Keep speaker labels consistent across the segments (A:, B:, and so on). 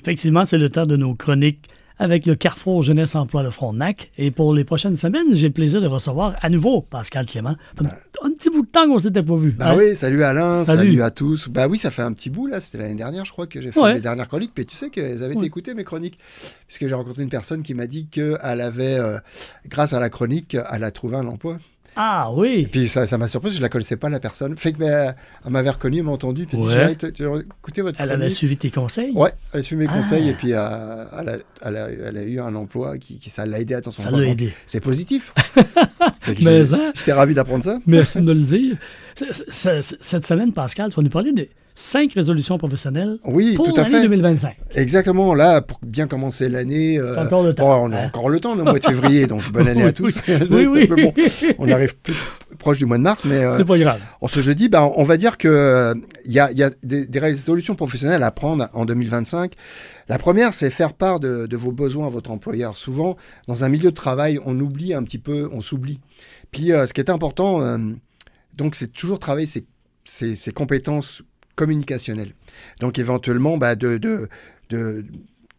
A: Effectivement, c'est le temps de nos chroniques avec le Carrefour Jeunesse Emploi de Frontenac. Et pour les prochaines semaines, j'ai le plaisir de recevoir à nouveau Pascal Clément. Un petit bout de temps qu'on ne s'était pas vu.
B: Oui, salut Alain, salut à tous. Oui, ça fait un petit bout là, c'était l'année dernière je crois que j'ai fait les dernières chroniques, mais tu sais qu'elles avaient été écoutées mes chroniques, puisque j'ai rencontré une personne qui m'a dit qu'elle avait, grâce à la chronique, elle a trouvé un emploi.
A: Ah oui!
B: Et puis ça m'a surpris, je ne la connaissais pas la personne. Fait que elle m'avait reconnu, elle m'a entendu, puis elle dit, tu as écouté votre chronique?
A: Elle avait suivi tes conseils?
B: Ouais, elle a suivi mes conseils, et puis elle a eu un emploi qui ça l'a aidé à son
A: Ça l'a aidé.
B: C'est positif.
A: Mais
B: j'étais ravi d'apprendre ça.
A: Merci de me le dire. Cette semaine, Pascal, tu vas nous parler de 5 résolutions professionnelles pour l'année 2025.
B: Exactement. Là, pour bien commencer l'année...
A: encore le temps.
B: On a encore le temps, on est au mois de février, donc bonne année à tous.
A: Oui.
B: Mais bon, on arrive plus proche du mois de mars, mais...
A: c'est pas grave.
B: Ce jeudi, on va dire qu'il y a des résolutions professionnelles à prendre en 2025. La première, c'est faire part de vos besoins à votre employeur. Souvent, dans un milieu de travail, on oublie un petit peu, on s'oublie. Puis, ce qui est important, donc, c'est toujours travailler ses compétences communicationnelles. Donc, éventuellement,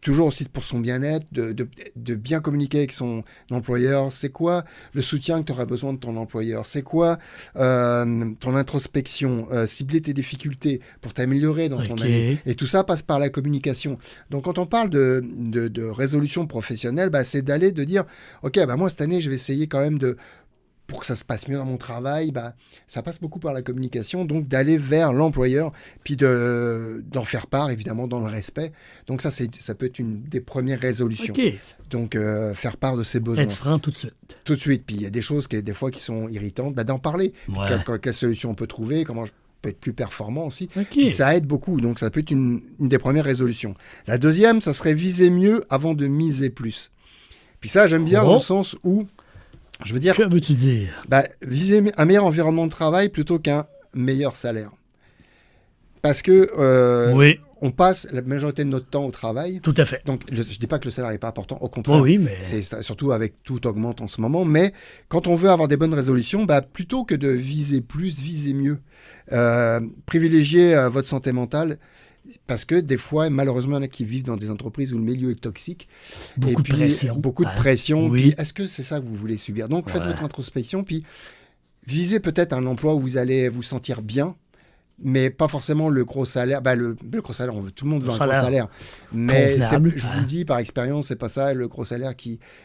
B: toujours aussi pour son bien-être, de bien communiquer avec son employeur. C'est quoi le soutien que tu auras besoin de ton employeur? C'est quoi ton introspection? Cibler tes difficultés pour t'améliorer dans ton année. Et tout ça passe par la communication. Donc, quand on parle de résolution professionnelle, c'est de dire, OK, moi, cette année, je vais essayer quand même pour que ça se passe mieux dans mon travail, ça passe beaucoup par la communication, donc d'aller vers l'employeur, puis d'en faire part, évidemment, dans le respect. Donc ça peut être une des premières résolutions.
A: Okay.
B: Donc faire part de ses besoins.
A: Être franc tout de suite.
B: Tout de suite. Puis il y a des choses des fois qui sont irritantes, d'en parler. Quelle solution on peut trouver, comment je peux être plus performant aussi. Puis ça aide beaucoup, donc ça peut être une des premières résolutions. La deuxième, ça serait viser mieux avant de miser plus. Puis ça, j'aime bien dans le sens où je veux dire,
A: que veux-tu dire?
B: Viser un meilleur environnement de travail plutôt qu'un meilleur salaire. Parce que on passe la majorité de notre temps au travail.
A: Tout à fait.
B: Donc, je ne dis pas que le salaire n'est pas important, au contraire.
A: Mais...
B: c'est surtout avec tout augmente en ce moment. Mais quand on veut avoir des bonnes résolutions, plutôt que de viser plus, viser mieux. Privilégier votre santé mentale. Parce que des fois, malheureusement, il y en a qui vivent dans des entreprises où le milieu est toxique.
A: Beaucoup de pression.
B: Beaucoup de pression. Puis, est-ce que c'est ça que vous voulez subir? Donc, faites votre introspection, puis visez peut-être un emploi où vous allez vous sentir bien, mais pas forcément le gros salaire. Le gros salaire, tout le monde veut un gros salaire. Mais je vous le dis par expérience, c'est pas ça, le gros salaire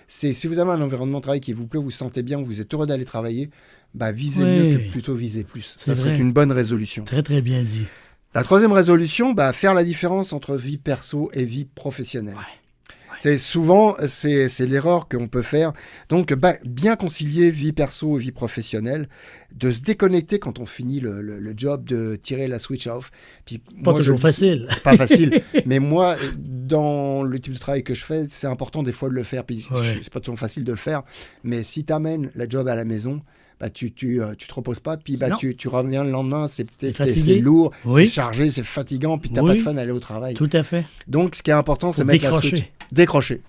B: si vous avez un environnement de travail qui vous plaît, vous vous sentez bien, vous êtes heureux d'aller travailler, visez mieux que plutôt viser plus. Ça serait une bonne résolution.
A: Très, très bien dit.
B: La troisième résolution, faire la différence entre vie perso et vie professionnelle. C'est souvent, c'est l'erreur qu'on peut faire. Donc, bien concilier vie perso et vie professionnelle, de se déconnecter quand on finit le job, de tirer la switch off. Puis
A: pas toujours facile.
B: Pas facile. Mais moi, dans le type de travail que je fais, c'est important des fois de le faire. Puis c'est pas toujours facile de le faire. Mais si tu amènes la job à la maison, tu te reposes pas, puis tu reviens le lendemain, c'est lourd, c'est chargé, c'est fatigant, puis tu n'as pas de fun à aller au travail.
A: Tout à fait.
B: Donc, ce qui est important, c'est mettre la switch. Décrocher.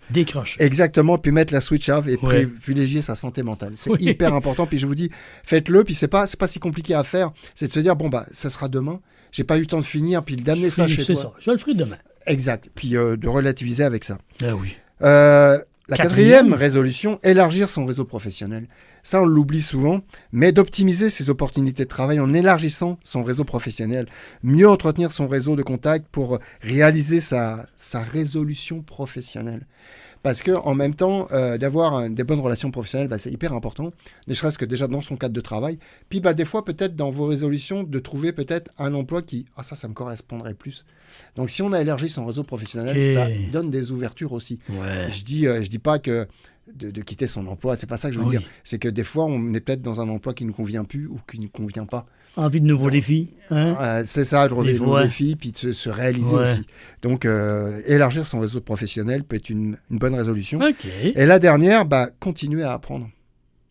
B: Exactement, puis mettre la switch off et privilégier sa santé mentale. C'est hyper important, puis je vous dis, faites-le, puis c'est pas si compliqué à faire, c'est de se dire, ça sera demain, j'ai pas eu le temps de finir, puis d'amener ça chez toi.
A: C'est ça, je le ferai demain.
B: Exact, puis de relativiser avec ça.
A: Ah oui.
B: La quatrième résolution, élargir son réseau professionnel. Ça, on l'oublie souvent, mais d'optimiser ses opportunités de travail en élargissant son réseau professionnel. Mieux entretenir son réseau de contacts pour réaliser sa résolution professionnelle. Parce qu'en même temps, d'avoir des bonnes relations professionnelles, c'est hyper important, ne serait-ce que déjà dans son cadre de travail. Puis des fois, peut-être dans vos résolutions, de trouver peut-être un emploi qui, ça me correspondrait plus. Donc si on a élargi son réseau professionnel, ça donne des ouvertures aussi. Je dis pas que de quitter son emploi, c'est pas ça que je veux dire. C'est que des fois, on est peut-être dans un emploi qui ne nous convient plus ou qui ne nous convient pas.
A: Envie de nouveaux défis.
B: C'est ça, de relever de nouveaux défis, puis de se réaliser aussi. Donc, élargir son réseau professionnel peut être une bonne résolution. Et la dernière, continuer à apprendre.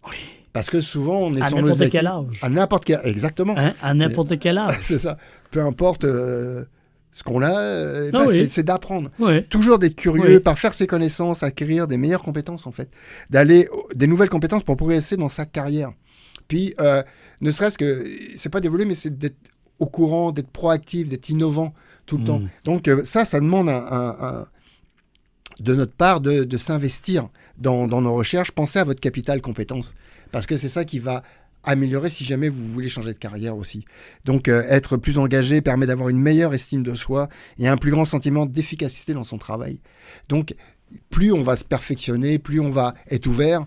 B: Oui. Parce que souvent, on est sur nos acquis.
A: Quel âge.
B: À n'importe quel âge. Exactement.
A: À n'importe quel âge.
B: C'est ça. Peu importe ce qu'on a, c'est d'apprendre. Toujours d'être curieux, par faire ses connaissances, acquérir des meilleures compétences, en fait. D'aller des nouvelles compétences pour progresser dans sa carrière. Puis, ne serait-ce que, c'est pas d'évoluer, mais c'est d'être au courant, d'être proactif, d'être innovant tout le temps. Donc ça demande de notre part de s'investir dans nos recherches. Pensez à votre capital compétences, parce que c'est ça qui va améliorer si jamais vous voulez changer de carrière aussi. Donc être plus engagé permet d'avoir une meilleure estime de soi et un plus grand sentiment d'efficacité dans son travail. Donc plus on va se perfectionner, plus on va être ouvert.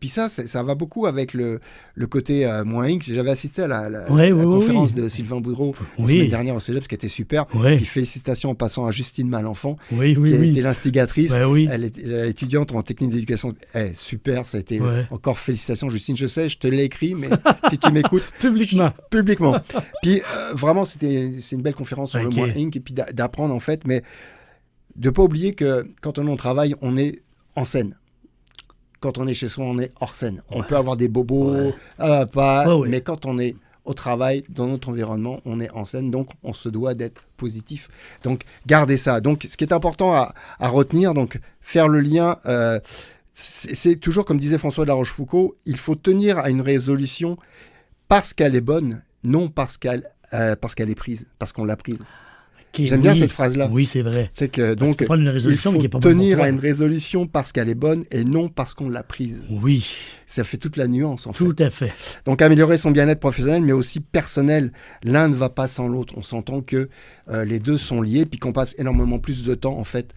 B: Puis ça va beaucoup avec le côté moins Inc. J'avais assisté à la conférence de Sylvain Boudreau la semaine dernière au Cégep, ce qui était super. Puis félicitations en passant à Justine Malenfant, qui a été l'instigatrice. Elle est étudiante en technique d'éducation. Super, ça a été encore félicitations Justine. Je sais, je te l'ai écrit, mais si tu m'écoutes... Publiquement. Puis vraiment, c'est une belle conférence sur le moins Inc. Et puis d'apprendre en fait, mais de ne pas oublier que quand on est au travail, on est en scène. Quand on est chez soi, on est hors scène. On peut avoir des bobos, mais quand on est au travail, dans notre environnement, on est en scène, donc on se doit d'être positif. Donc, gardez ça. Donc, ce qui est important à retenir, donc faire le lien, c'est toujours, comme disait François de la Rochefoucauld, il faut tenir à une résolution parce qu'elle est bonne, non parce qu'elle est prise, parce qu'on l'a prise. J'aime bien cette phrase-là.
A: Oui, c'est vrai.
B: C'est que donc il faut tenir à une résolution parce qu'elle est bonne et non parce qu'on l'a prise.
A: Oui.
B: Ça fait toute la nuance en fait.
A: Tout à fait.
B: Donc améliorer son bien-être professionnel, mais aussi personnel. L'un ne va pas sans l'autre. On s'entend que les deux sont liés, puis qu'on passe énormément plus de temps en fait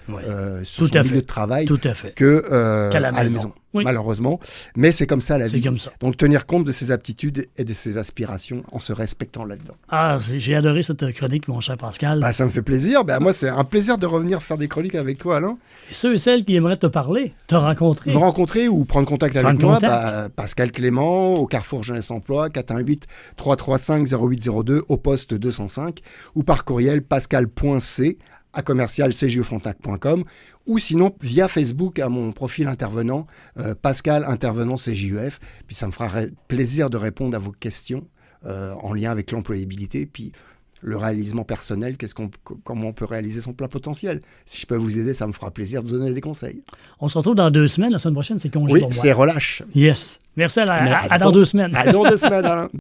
B: sur son milieu de travail qu'à la maison. Oui. Malheureusement, mais c'est comme ça la vie.
A: Comme ça.
B: Donc tenir compte de ses aptitudes et de ses aspirations en se respectant là-dedans.
A: J'ai adoré cette chronique, mon cher Pascal.
B: Ça me fait plaisir. Moi, c'est un plaisir de revenir faire des chroniques avec toi, Alain.
A: Et ceux et celles qui aimeraient te parler, te rencontrer.
B: Me rencontrer ou prendre contact avec moi, Pascal Clément, au Carrefour Jeunesse Emploi, 418-335-0802, au poste 205, ou par courriel pascal.c@cgiefrontac.com, ou sinon via Facebook à mon profil intervenant, Pascal Intervenant CJUF. Puis ça me fera plaisir de répondre à vos questions en lien avec l'employabilité, puis le réalisement personnel, comment on peut réaliser son plein potentiel. Si je peux vous aider, ça me fera plaisir de vous donner des conseils.
A: On se retrouve dans 2 semaines. La semaine prochaine, c'est congé pour moi.
B: Oui, c'est relâche.
A: Yes. Merci à dans 2 semaines.
B: À dans 2 semaines, Alain.